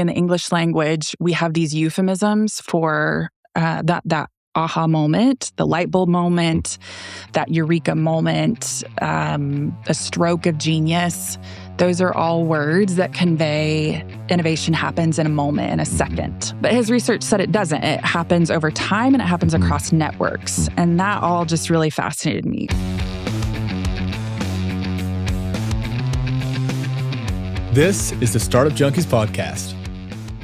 In the English language, we have these euphemisms for that aha moment, the light bulb moment, that eureka moment, a stroke of genius. Those are all words that convey innovation happens in a moment, in a second. But his research said it doesn't. It happens over time and it happens across networks. And that all just really fascinated me. This is the Startup Junkies podcast.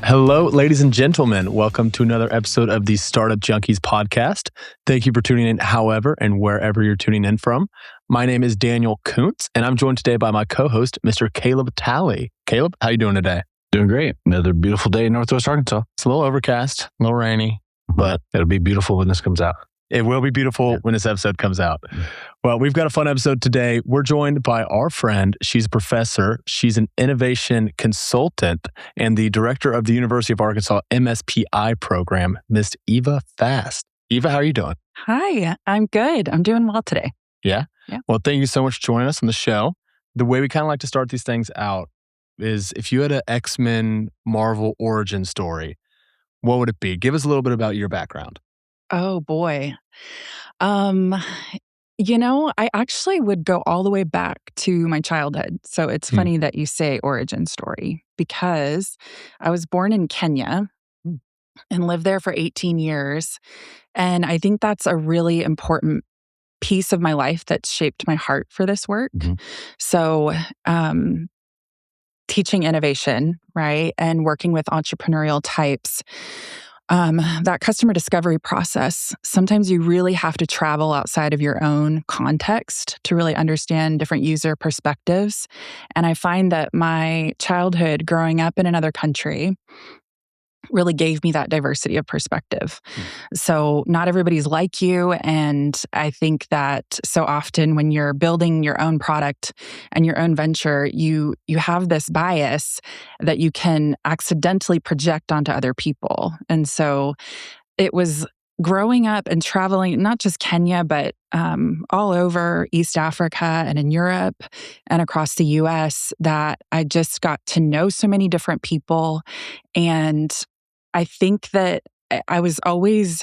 Hello, ladies and gentlemen. Welcome to another episode of the Startup Junkies podcast. Thank you for tuning in, however and wherever you're tuning in from. My name is Daniel Koonce, and I'm joined today by my co-host, Mr. Caleb Talley. Caleb, how you doing today? Doing great. Another beautiful day in Northwest Arkansas. It's a little overcast, a little rainy, but it'll be beautiful when this comes out. It will be beautiful when this episode comes out. Well, we've got a fun episode today. We're joined by our friend. She's a professor. She's an innovation consultant and the director of the University of Arkansas MSPI program, Miss Eva Fast. Eva, how are you doing? Hi, I'm good. I'm doing well today. Yeah? Well, thank you so much for joining us on the show. The way we kind of like to start these things out is if you had an X-Men Marvel origin story, what would it be? Give us a little bit about your background. Oh boy. I actually would go all the way back to my childhood. So it's funny that you say origin story because I was born in Kenya and lived there for 18 years. And I think that's a really important piece of my life that shaped my heart for this work. So, teaching innovation, right? And working with entrepreneurial types. That customer discovery process, sometimes you really have to travel outside of your own context to really understand different user perspectives. And I find that my childhood growing up in another country really gave me that diversity of perspective. So not everybody's like you. And I think that so often when you're building your own product and your own venture, you have this bias that you can accidentally project onto other people. And so it was growing up and traveling, not just Kenya, but all over East Africa and in Europe and across the US, that I just got to know so many different people. And I think that I was always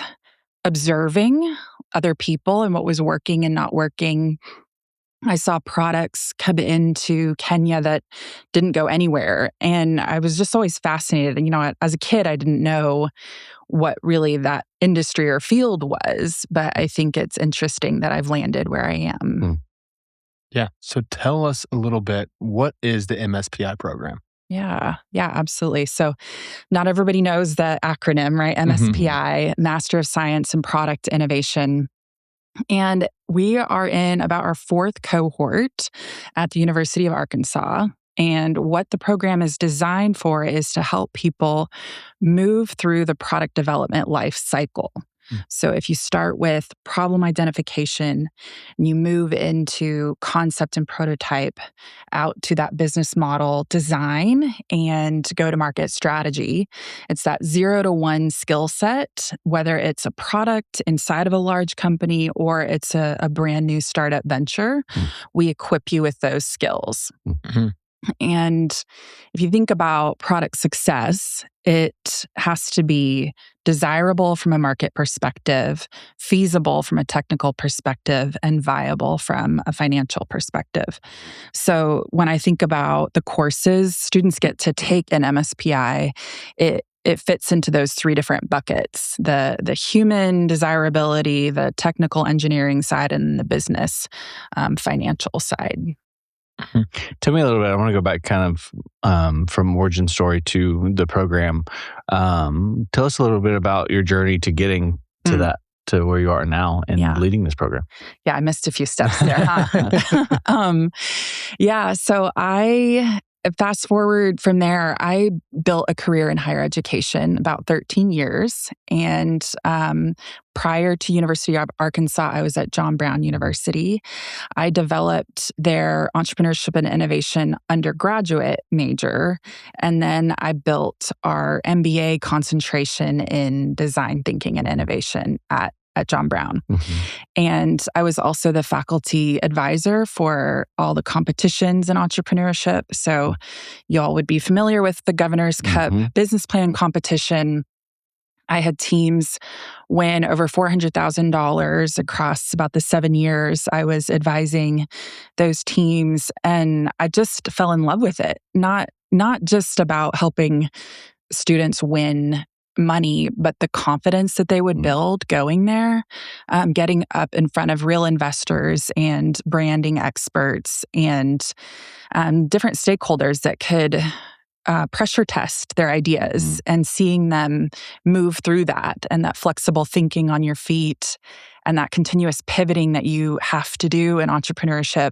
observing other people and what was working and not working. I saw products come into Kenya that didn't go anywhere. And I was just always fascinated. And, as a kid, I didn't know what really that industry or field was. But I think it's interesting that I've landed where I am. Yeah. So tell us a little bit, what is the MSPI program? Yeah, absolutely. So not everybody knows the acronym, right? MSPI, Master of Science in Product Innovation. And we are in about our fourth cohort at the University of Arkansas. And what the program is designed for is to help people move through the product development life cycle. So if you start with problem identification and you move into concept and prototype out to that business model design and go-to-market strategy, it's that 0 to 1 skill set, whether it's a product inside of a large company or it's a brand new startup venture, we equip you with those skills. And if you think about product success, it has to be desirable from a market perspective, feasible from a technical perspective, and viable from a financial perspective. So when I think about the courses students get to take in MSPI, it fits into those three different buckets: the human desirability, the technical engineering side, and the business financial side. Tell me a little bit. I want to go back kind of from origin story to the program. Tell us a little bit about your journey to getting to that, to where you are now and leading this program. Yeah, I missed a few steps there, huh? So I fast forward from there, I built a career in higher education about 13 years. And prior to University of Arkansas, I was at John Brown University. I developed their entrepreneurship and innovation undergraduate major. And then I built our MBA concentration in design thinking and innovation at at John Brown. And I was also the faculty advisor for all the competitions in entrepreneurship. So y'all would be familiar with the Governor's Cup business plan competition. I had teams win over $400,000 across about the 7 years I was advising those teams. And I just fell in love with it. Not just about helping students win money, but the confidence that they would build going there, getting up in front of real investors and branding experts and different stakeholders that could pressure test their ideas and seeing them move through that and that flexible thinking on your feet and that continuous pivoting that you have to do in entrepreneurship.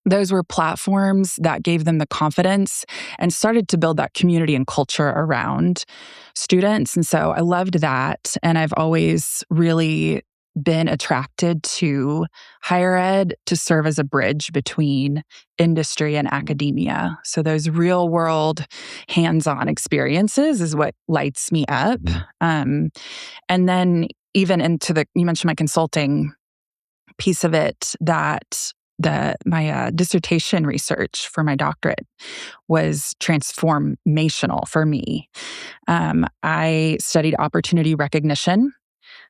Those were platforms that gave them the confidence and started to build that community and culture around students. And so I loved that. And I've always really been attracted to higher ed to serve as a bridge between industry and academia. So those real world hands-on experiences is what lights me up. And then even into you mentioned my consulting piece of it, that my dissertation research for my doctorate was transformational for me. I studied opportunity recognition.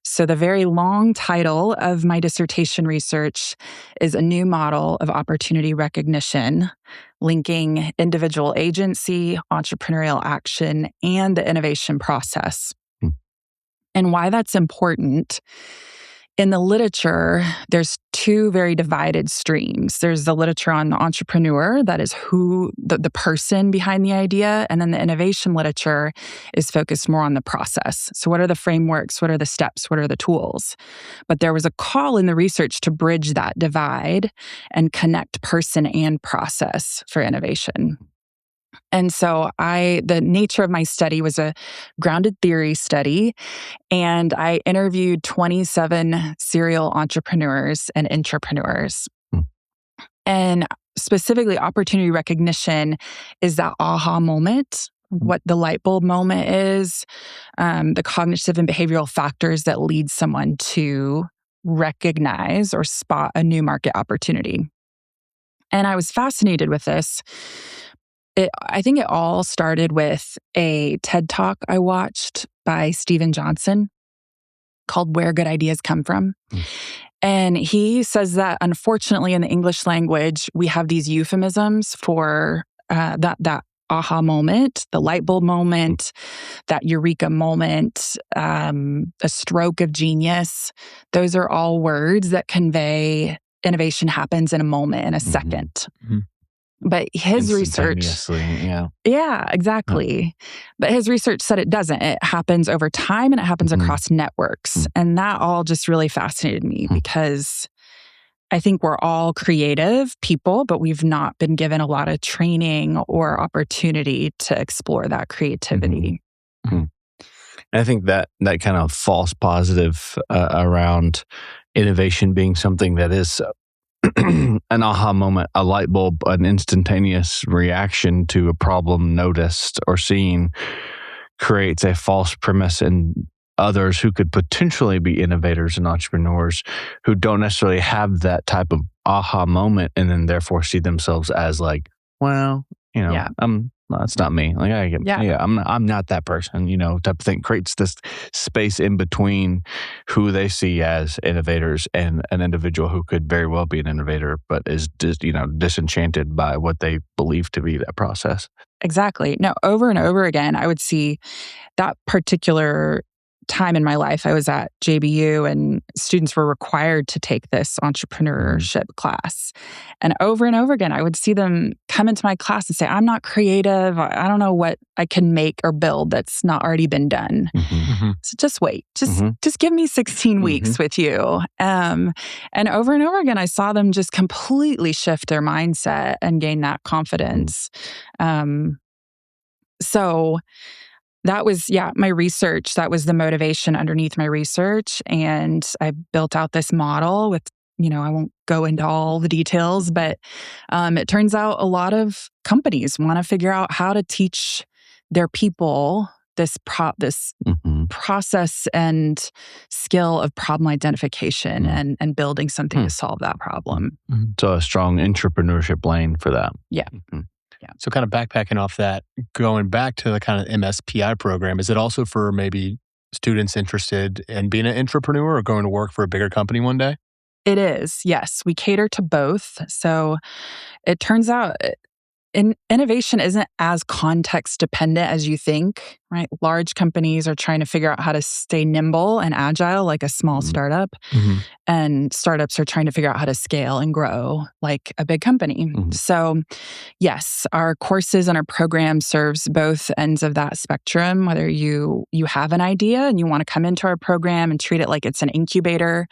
So the very long title of my dissertation research is a new model of opportunity recognition, linking individual agency, entrepreneurial action, and the innovation process. And why that's important. In the literature, there's two very divided streams. There's the literature on the entrepreneur, that is who the person behind the idea, and then the innovation literature is focused more on the process. So what are the frameworks? What are the steps? What are the tools? But there was a call in the research to bridge that divide and connect person and process for innovation. And so the nature of my study was a grounded theory study, and I interviewed 27 serial entrepreneurs and intrapreneurs. And specifically, opportunity recognition is that aha moment, what the light bulb moment is, the cognitive and behavioral factors that lead someone to recognize or spot a new market opportunity. And I was fascinated with this. I think it all started with a TED Talk I watched by Steven Johnson called Where Good Ideas Come From. And he says that unfortunately in the English language, we have these euphemisms for that aha moment, the light bulb moment, that eureka moment, a stroke of genius. Those are all words that convey innovation happens in a moment, in a second. But his research, yeah, exactly. But his research said it doesn't. It happens over time and it happens across networks. And that all just really fascinated me because I think we're all creative people, but we've not been given a lot of training or opportunity to explore that creativity. I think that kind of false positive around innovation being something that is an aha moment, a light bulb, an instantaneous reaction to a problem noticed or seen creates a false premise in others who could potentially be innovators and entrepreneurs who don't necessarily have that type of aha moment and then therefore see themselves as like, well, that's not me. Like, I'm not that person, type of thing. Creates this space in between who they see as innovators and an individual who could very well be an innovator, but is disenchanted by what they believe to be that process. Exactly. No, over and over again, I would see that particular time in my life. I was at JBU and students were required to take this entrepreneurship class. And over again, I would see them come into my class and say, I'm not creative. I don't know what I can make or build that's not already been done. So just wait. Just give me 16 weeks with you. And over again, I saw them just completely shift their mindset and gain that confidence. So that was, my research. That was the motivation underneath my research. And I built out this model with, I won't go into all the details, but it turns out a lot of companies want to figure out how to teach their people this process and skill of problem identification and building something to solve that problem. So a strong entrepreneurship lane for that. Yeah. Yeah. So kind of backpacking off that, going back to the kind of MSPI program, is it also for maybe students interested in being an entrepreneur or going to work for a bigger company one day? It is, yes. We cater to both. So it turns out innovation isn't as context dependent as you think, right? Large companies are trying to figure out how to stay nimble and agile like a small startup. And startups are trying to figure out how to scale and grow like a big company. So yes, our courses and our program serves both ends of that spectrum. Whether you have an idea and you want to come into our program and treat it like it's an incubator,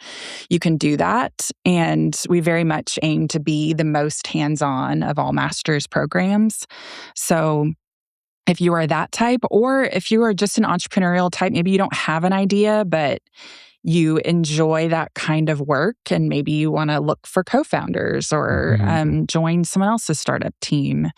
you can do that. And we very much aim to be the most hands-on of all master's programs. So if you are that type, or if you are just an entrepreneurial type, maybe you don't have an idea, but you enjoy that kind of work, and maybe you want to look for co-founders or join someone else's startup team.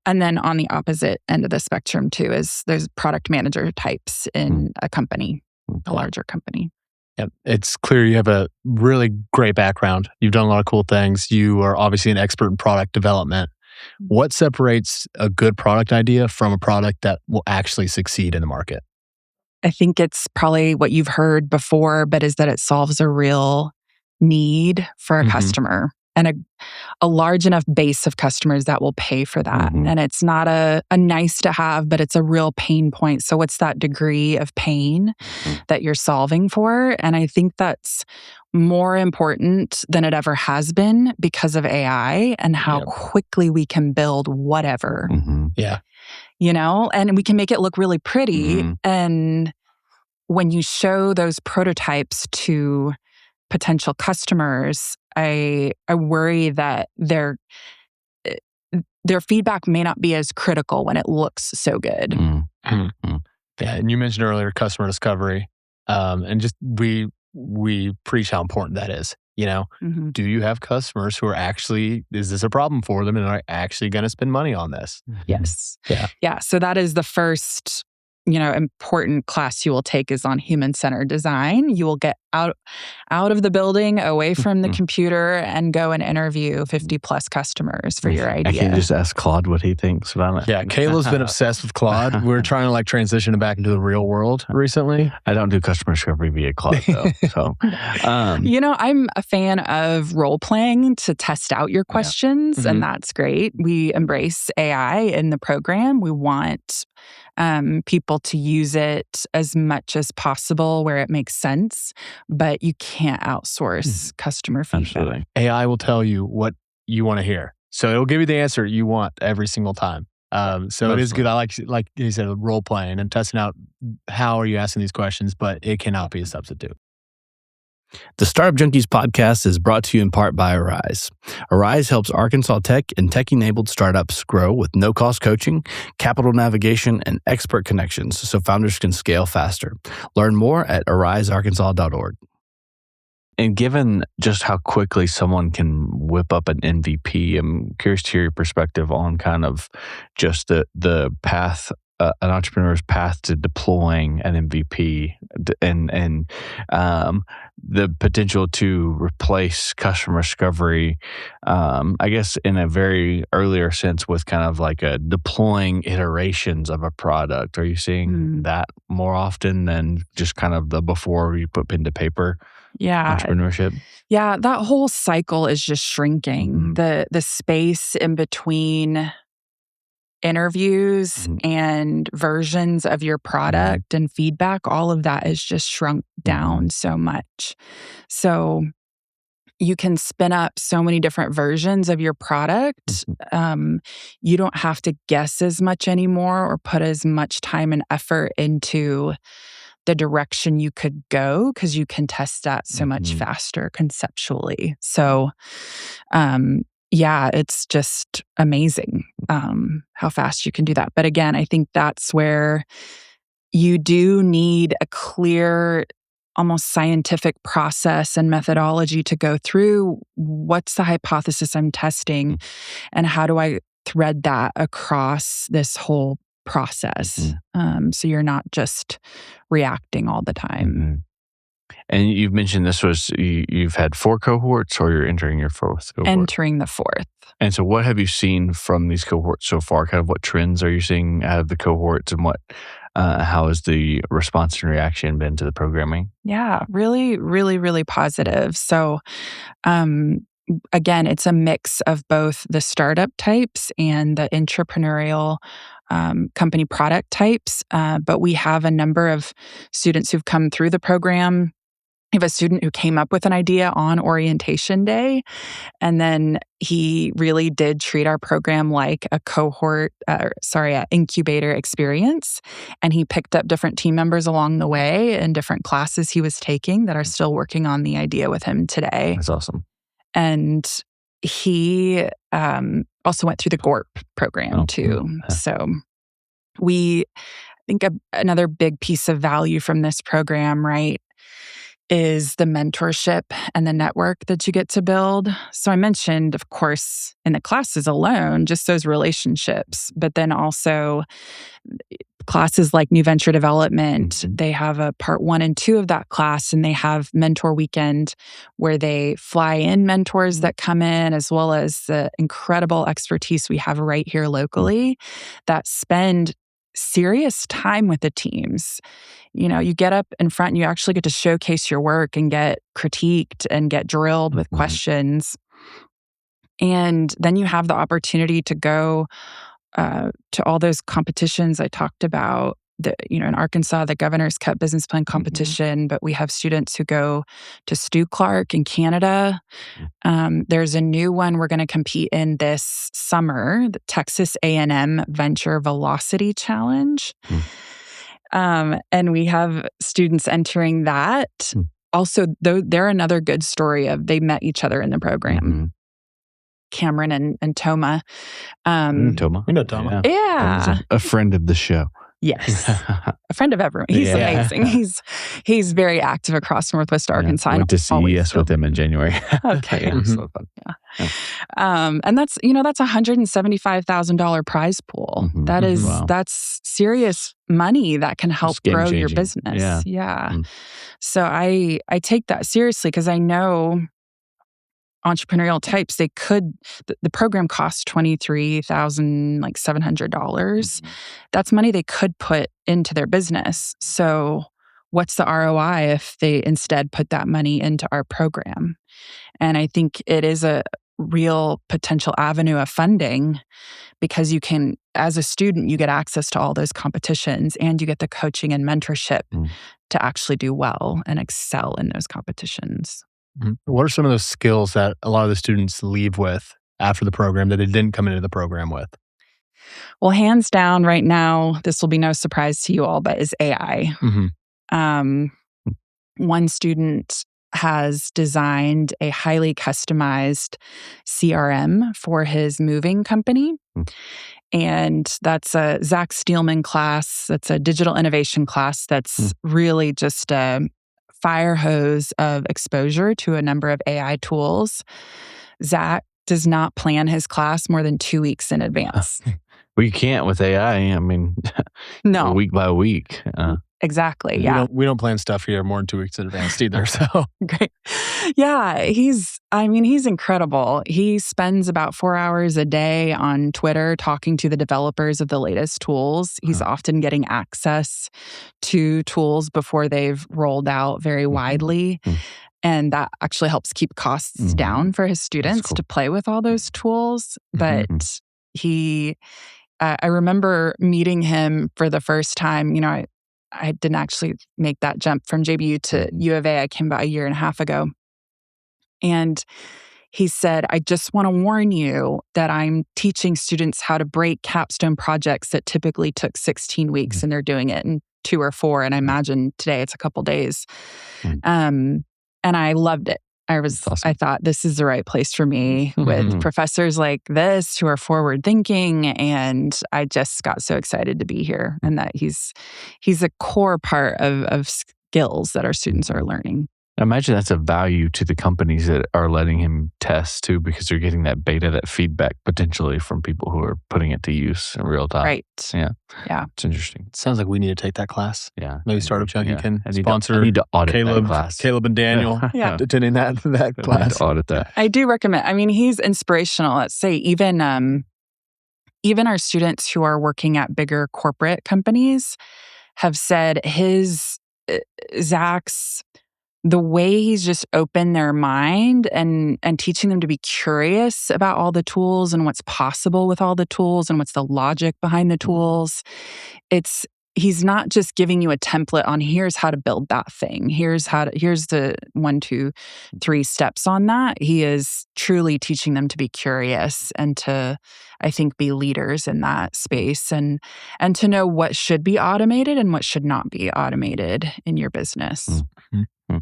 And then on the opposite end of the spectrum too is there's product manager types in a company, a larger company. Yep. It's clear you have a really great background. You've done a lot of cool things. You are obviously an expert in product development. What separates a good product idea from a product that will actually succeed in the market? I think it's probably what you've heard before, but is that it solves a real need for a customer and a large enough base of customers that will pay for that. And it's not a nice to have, but it's a real pain point. So what's that degree of pain that you're solving for? And I think that's more important than it ever has been because of AI and how quickly we can build whatever. Yeah. You know, and we can make it look really pretty. And when you show those prototypes to potential customers, I worry that their feedback may not be as critical when it looks so good. Yeah, and you mentioned earlier customer discovery, and just we preach how important that is. You know, do you have customers who are actually, is this a problem for them and are actually going to spend money on this? Yes. Yeah. So that is the first, important class you will take is on human-centered design. You will get out of the building, away from the computer, and go and interview 50 plus customers for your idea. I can just ask Claude what he thinks about it. Yeah, Kayla's been obsessed with Claude. We're trying to transition it back into the real world recently. I don't do customer discovery via Claude though. So, I'm a fan of role playing to test out your questions, and that's great. We embrace AI in the program. We want people to use it as much as possible where it makes sense, but you can't outsource customer feedback. Absolutely. AI will tell you what you want to hear. So it'll give you the answer you want every single time. So it is good. I like you said, role playing and testing out how are you asking these questions, but it cannot be a substitute. The Startup Junkies podcast is brought to you in part by Arise. Arise helps Arkansas tech and tech-enabled startups grow with no-cost coaching, capital navigation, and expert connections so founders can scale faster. Learn more at arisearkansas.org. And given just how quickly someone can whip up an MVP, I'm curious to hear your perspective on kind of just the path, an entrepreneur's path to deploying an MVP and the potential to replace customer discovery, I guess in a very earlier sense with kind of like a deploying iterations of a product. Are you seeing that more often than just kind of the before you put pen to paper? Entrepreneurship? Yeah, that whole cycle is just shrinking. The space in between interviews and versions of your product and feedback, all of that is just shrunk down so much. So you can spin up so many different versions of your product. You don't have to guess as much anymore or put as much time and effort into the direction you could go because you can test that so much faster conceptually. So, it's just amazing how fast you can do that. But again, I think that's where you do need a clear, almost scientific process and methodology to go through. What's the hypothesis I'm testing and how do I thread that across this whole process. So you're not just reacting all the time. And you've mentioned this was, you've had 4 cohorts, or you're entering your 4th cohort? Entering the 4th. And so what have you seen from these cohorts so far? Kind of what trends are you seeing out of the cohorts, and how has the response and reaction been to the programming? Yeah, really, really, really positive. So, again, it's a mix of both the startup types and the intrapreneurial company product types. But we have a number of students who've come through the program. We have a student who came up with an idea on orientation day, and then he really did treat our program like a an incubator experience. And he picked up different team members along the way in different classes he was taking that are still working on the idea with him today. That's awesome. And he also went through the GORP program too. So I think another big piece of value from this program, right, is the mentorship and the network that you get to build. So I mentioned, of course, in the classes alone, just those relationships, but then also classes like New Venture Development, they have a part 1 and 2 of that class, and they have Mentor Weekend where they fly in mentors that come in, as well as the incredible expertise we have right here locally that spend serious time with the teams. You get up in front and you actually get to showcase your work and get critiqued and get drilled with questions. And then you have the opportunity to go to all those competitions I talked about. In Arkansas, the Governor's Cup Business Plan competition, but we have students who go to Stu Clark in Canada. There's a new one we're going to compete in this summer, the Texas A&M Venture Velocity Challenge. And we have students entering that. Also, they're another good story of they met each other in the program. Cameron and Toma. Toma. We know Toma. Yeah. A friend of the show. Yes. A friend of everyone. He's amazing. He's very active across Northwest Arkansas. I went to CES with him in January. Okay. So fun. And that's $175,000 prize pool. That's serious money that can help grow your business. Yeah. So I take that seriously because I know entrepreneurial types, the program costs $23,700. That's money they could put into their business. So what's the ROI if they instead put that money into our program? And I think it is a real potential avenue of funding because you can, as a student, you get access to all those competitions and you get the coaching and mentorship to actually do well and excel in those competitions. What are some of those skills that a lot of the students leave with after the program that they didn't come into the program with? Well, hands down right now, this will be no surprise to you all, but is AI. One student has designed a highly customized CRM for his moving company. And that's a Zach Steelman class. That's a digital innovation class that's really just a fire hose of exposure to a number of AI tools. Zach does not plan his class more than 2 weeks in advance. Well, you can't with AI. I mean, no, week by week. Exactly. Yeah. We don't plan stuff here more than 2 weeks in advance either. So great. Yeah. He's incredible. He spends about 4 hours a day on Twitter talking to the developers of the latest tools. He's often getting access to tools before they've rolled out very widely. And that actually helps keep costs down for his students to play with all those tools. But I remember meeting him for the first time. I didn't actually make that jump from JBU to U of A. I came about 1.5 years ago. And he said, I just want to warn you that I'm teaching students how to break capstone projects that typically took 16 weeks and they're doing it in 2 or 4. And I imagine today it's a couple days. And I loved it. Awesome. I thought this is the right place for me with professors like this who are forward thinking. And I just got so excited to be here and that he's a core part of skills that our students are learning. I imagine that's a value to the companies that are letting him test too, because they're getting that beta, that feedback potentially from people who are putting it to use in real time. Right. Yeah. Yeah. It's interesting. Sounds like we need to take that class. Yeah. Maybe Startup Junkie can I sponsor need to audit that class. Caleb and Daniel Yeah. attending that I need class. to audit that. I do recommend. I mean, he's inspirational. Let's say even our students who are working at bigger corporate companies have said Zach's, the way he's just opened their mind and teaching them to be curious about all the tools and what's possible with all the tools and what's the logic behind the tools. He's not just giving you a template on here's how to build that thing. Here's the 1, 2, 3 steps on that. He is truly teaching them to be curious and to, I think, be leaders in that space and to know what should be automated and what should not be automated in your business. Mm-hmm.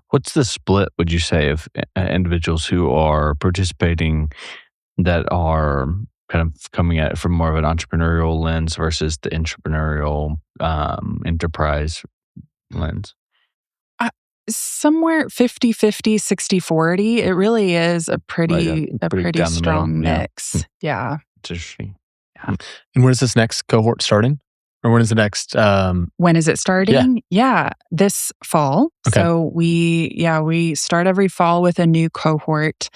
What's the split, would you say, of individuals who are participating that are kind of coming at it from more of an entrepreneurial lens versus the intrapreneurial enterprise lens? Somewhere 50-50, 60-40. It really is a pretty strong mix. Yeah. It's interesting. Yeah. And when is this next cohort starting? Or when is the next? When is it starting? Yeah, this fall. Okay. So we start every fall with a new cohort.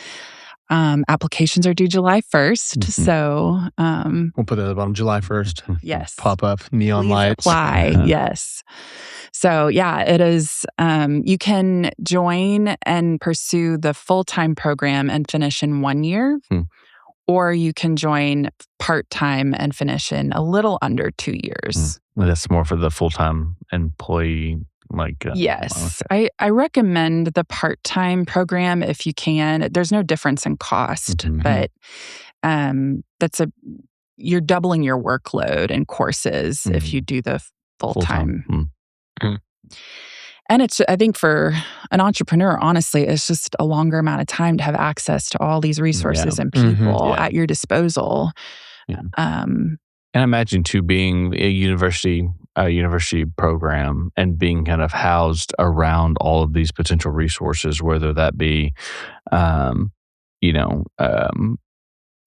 Applications are due July 1st. Mm-hmm. So we'll put that at the bottom, July 1st. Yes. Pop up, neon Please lights. apply. Yes. So it is, you can join and pursue the full-time program and finish in 1 year. Or you can join part-time and finish in a little under 2 years. That's more for the full-time employee. Yes. Okay. I recommend the part-time program if you can. There's no difference in cost, but you're doubling your workload in courses if you do the full-time. And I think for an entrepreneur, honestly, it's just a longer amount of time to have access to all these resources and people at your disposal. Yeah. And I imagine too, being a university program and being kind of housed around all of these potential resources, whether that be,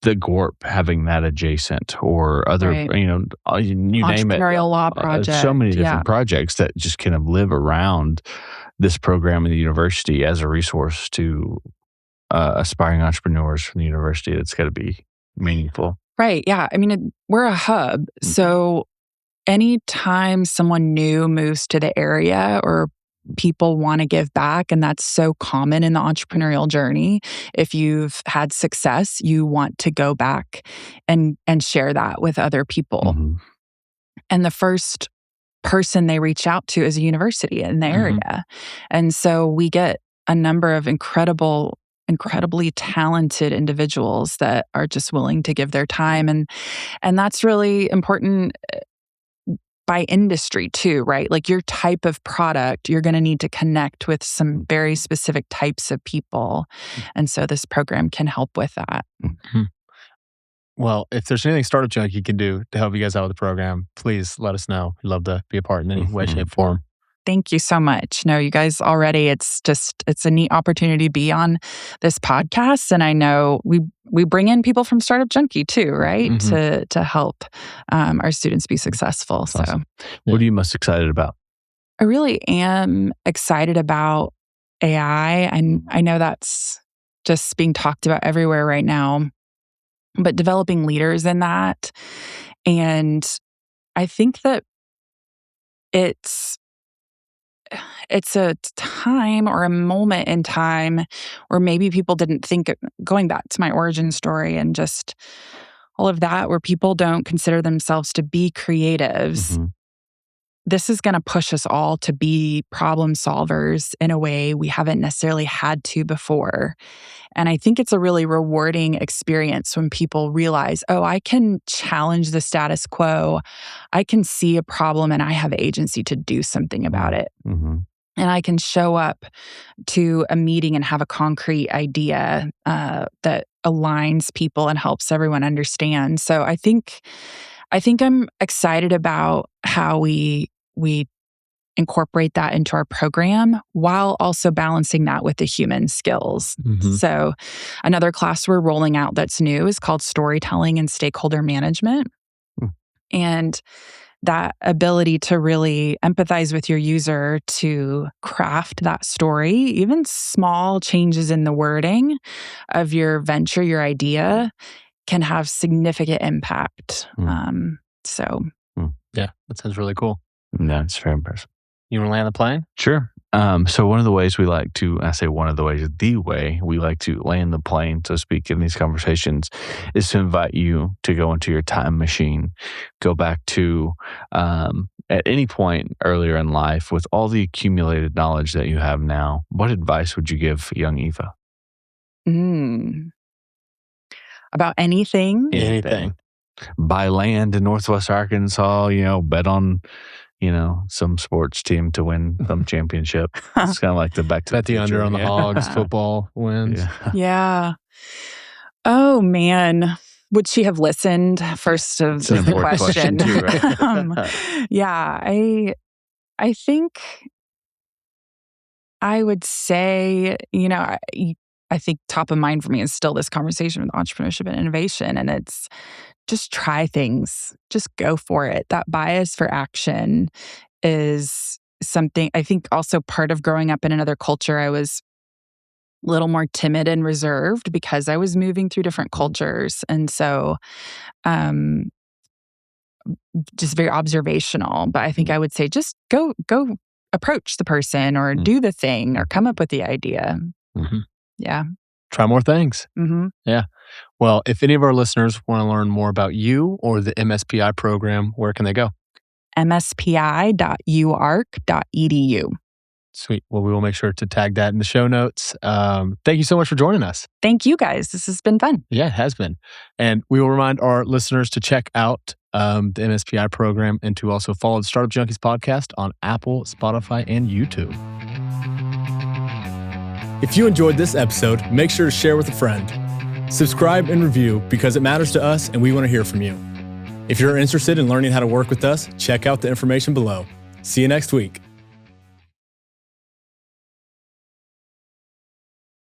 the GORP having that adjacent or other, you name it. Entrepreneurial law project. So many different projects that just kind of live around this program in the university as a resource to aspiring entrepreneurs from the university. It's got to be meaningful. Right. Yeah. I mean, we're a hub. So anytime someone new moves to the area or people want to give back, and that's so common in the entrepreneurial journey. If you've had success, you want to go back and share that with other people. And the first person they reach out to is a university in the area. And so we get a number of incredibly talented individuals that are just willing to give their time. And that's really important by industry too, right? Like your type of product, you're going to need to connect with some very specific types of people. And so this program can help with that. Well, if there's anything Startup Junkie can do to help you guys out with the program, please let us know. We'd love to be a part in any way, shape, form. Thank you so much. No, you guys already, it's a neat opportunity to be on this podcast. And I know we bring in people from Startup Junkie too, right? To help our students be successful. Awesome. So what are you most excited about? I really am excited about AI. I know that's just being talked about everywhere right now, but developing leaders in that. And I think that it's a time or a moment in time where maybe people didn't think, going back to my origin story and just all of that, where people don't consider themselves to be creatives. This is going to push us all to be problem solvers in a way we haven't necessarily had to before. And I think it's a really rewarding experience when people realize, oh, I can challenge the status quo. I can see a problem and I have agency to do something about it. And I can show up to a meeting and have a concrete idea that aligns people and helps everyone understand. So I think I'm excited about how we incorporate that into our program while also balancing that with the human skills. So another class we're rolling out that's new is called Storytelling and Stakeholder Management. And that ability to really empathize with your user to craft that story, even small changes in the wording of your venture, your idea, can have significant impact. Yeah, that sounds really cool. Yeah, it's very impressive. You want to land the plane? Sure. So one of the ways we like to, I say one of the ways, the way we like to land the plane, so to speak, in these conversations is to invite you to go into your time machine, go back to at any point earlier in life with all the accumulated knowledge that you have now. What advice would you give young Eva? About anything? Anything. Buy land in Northwest Arkansas, bet on some sports team to win some championship. It's kind of like the back to bet the under on the Hogs football wins. Yeah. Oh man, would she have listened? First of It's an the important question too, right? I think I would say, I think top of mind for me is still this conversation with entrepreneurship and innovation, and it's just try things, just go for it. That bias for action is something, I think also part of growing up in another culture. I was a little more timid and reserved because I was moving through different cultures. And so just very observational. But I think I would say just go approach the person or do the thing or come up with the idea. Yeah. Try more things. Yeah. Well, if any of our listeners want to learn more about you or the MSPI program, where can they go? mspi.uark.edu. Sweet. Well, we will make sure to tag that in the show notes. Thank you so much for joining us. Thank you, guys. This has been fun. Yeah, it has been. And we will remind our listeners to check out the MSPI program and to also follow the Startup Junkies podcast on Apple, Spotify, and YouTube. If you enjoyed this episode, make sure to share with a friend. Subscribe and review because it matters to us and we want to hear from you. If you're interested in learning how to work with us, check out the information below. See you next week.